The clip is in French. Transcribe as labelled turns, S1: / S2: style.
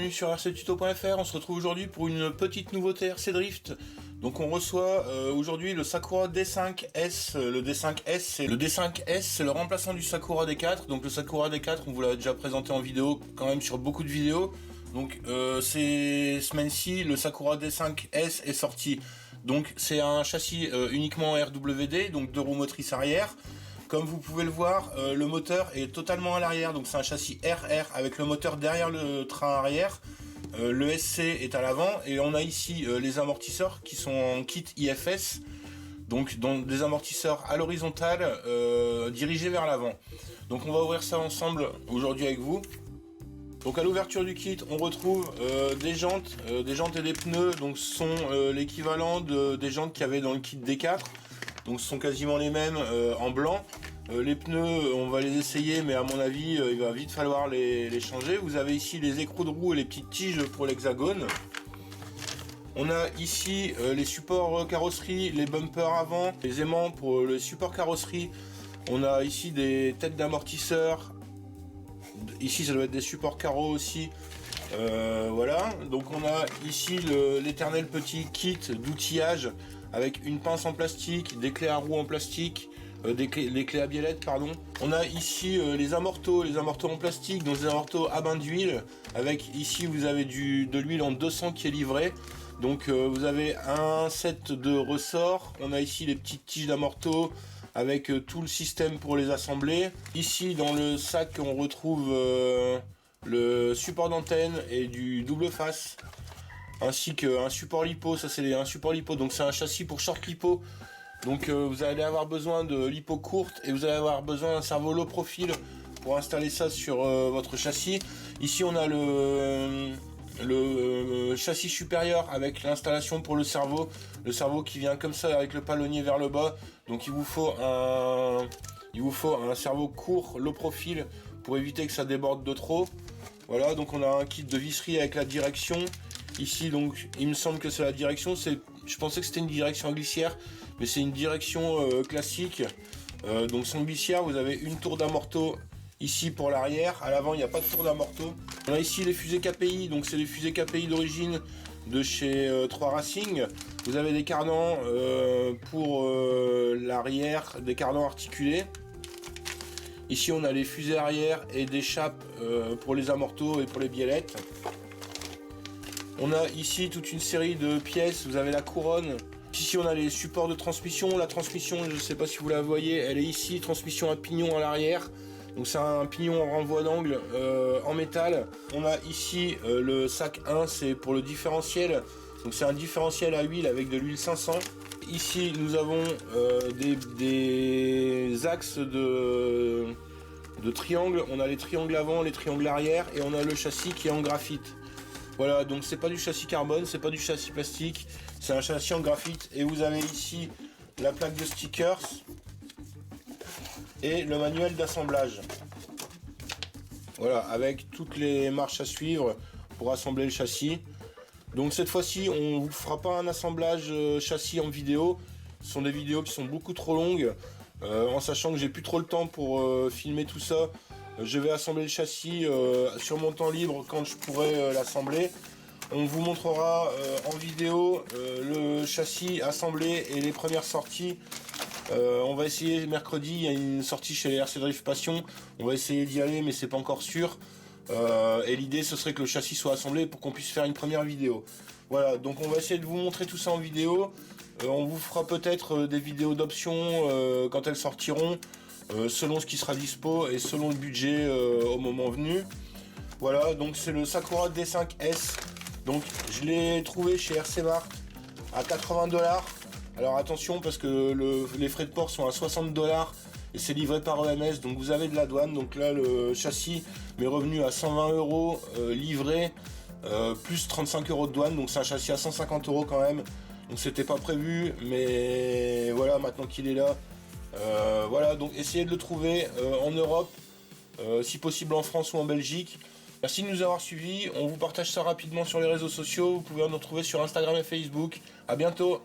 S1: bienvenue sur rctuto.fr. On se retrouve aujourd'hui pour une petite nouveauté RC Drift. Donc on reçoit aujourd'hui le Sakura D5S. Le D5S, c'est le remplaçant du Sakura D4. Donc le Sakura D4, on vous l'a déjà présenté en vidéo, quand même sur beaucoup de vidéos. Donc ces semaines-ci, le Sakura D5S est sorti. Donc c'est un châssis uniquement RWD, donc 2 roues motrices arrière. Comme vous pouvez le voir, le moteur est totalement à l'arrière, donc c'est un châssis RR avec le moteur derrière le train arrière. Le SC est à l'avant et on a ici les amortisseurs qui sont en kit IFS, donc dans des amortisseurs à l'horizontale dirigés vers l'avant. Donc on va ouvrir ça ensemble aujourd'hui avec vous. Donc à l'ouverture du kit, on retrouve des jantes et des pneus, donc ce sont l'équivalent des jantes qu'il y avait dans le kit D4. Donc ce sont quasiment les mêmes en blanc. Les pneus, on va les essayer, mais à mon avis, il va vite falloir les changer. Vous avez ici les écrous de roue et les petites tiges pour l'hexagone. On a ici les supports carrosserie, les bumpers avant, les aimants pour le support carrosserie. On a ici des têtes d'amortisseurs. Ici, ça doit être des supports carreaux aussi. Voilà, donc on a ici l'éternel petit kit d'outillage avec une pince en plastique, des clés à roues en plastique, les clés à biellette, pardon. On a ici les amortos en plastique, donc des amortos à bain d'huile, avec ici vous avez de l'huile en 200 qui est livrée. Donc vous avez un set de ressorts, on a ici les petites tiges d'amortos avec tout le système pour les assembler. Ici dans le sac on retrouve le support d'antenne et du double face, ainsi qu'un support lipo. Ça c'est un support lipo, donc c'est un châssis pour short lipo. Donc vous allez avoir besoin de lipo courte et vous allez avoir besoin d'un servo low profil pour installer ça sur votre châssis. Ici on a le châssis supérieur avec l'installation pour le servo qui vient comme ça avec le palonnier vers le bas. Donc il vous faut un servo court low profil pour éviter que ça déborde de trop. Voilà, donc on a un kit de visserie avec la direction. Ici donc il me semble que c'est la direction, je pensais que c'était une direction à glissière, mais c'est une direction classique. Donc sans glissière, vous avez une tour d'amorto ici pour l'arrière. À l'avant il n'y a pas de tour d'amorto. On a ici les fusées KPI, donc c'est les fusées KPI d'origine de chez 3 Racing. Vous avez des cardans pour l'arrière, des cardans articulés. Ici on a les fusées arrière et des chapes pour les amortos et pour les biellettes. On a ici toute une série de pièces, vous avez la couronne. Ici on a les supports de transmission. La transmission, je ne sais pas si vous la voyez, elle est ici, transmission à pignon à l'arrière. Donc c'est un pignon en renvoi d'angle en métal. On a ici le sac 1, c'est pour le différentiel. Donc c'est un différentiel à huile avec de l'huile 500. Ici nous avons des axes de triangles. On a les triangles avant, les triangles arrière et on a le châssis qui est en graphite. Voilà, donc c'est pas du châssis carbone, c'est pas du châssis plastique, c'est un châssis en graphite. Et vous avez ici la plaque de stickers et le manuel d'assemblage. Voilà, avec toutes les marches à suivre pour assembler le châssis. Donc cette fois-ci, on vous fera pas un assemblage châssis en vidéo. Ce sont des vidéos qui sont beaucoup trop longues, en sachant que j'ai plus trop le temps pour filmer tout ça. Je vais assembler le châssis sur mon temps libre quand je pourrai l'assembler. On vous montrera en vidéo le châssis assemblé et les premières sorties. On va essayer mercredi, il y a une sortie chez les RC Drift Passion. On va essayer d'y aller mais c'est pas encore sûr. Et l'idée ce serait que le châssis soit assemblé pour qu'on puisse faire une première vidéo. Voilà, donc on va essayer de vous montrer tout ça en vidéo. On vous fera peut-être des vidéos d'options quand elles sortiront. Selon ce qui sera dispo et selon le budget au moment venu. Voilà, donc c'est le Sakura D5S. Donc je l'ai trouvé chez RC Mart à 80 $. Alors attention parce que les frais de port sont à 60 $ et c'est livré par EMS, donc vous avez de la douane. Donc là le châssis m'est revenu à 120 € livré, plus 35 € de douane, donc c'est un châssis à 150 € quand même. Donc c'était pas prévu, mais voilà, maintenant qu'il est là. Voilà, donc essayez de le trouver en Europe, si possible en France ou en Belgique. Merci de nous avoir suivis, on vous partage ça rapidement sur les réseaux sociaux, vous pouvez nous retrouver sur Instagram et Facebook. À bientôt.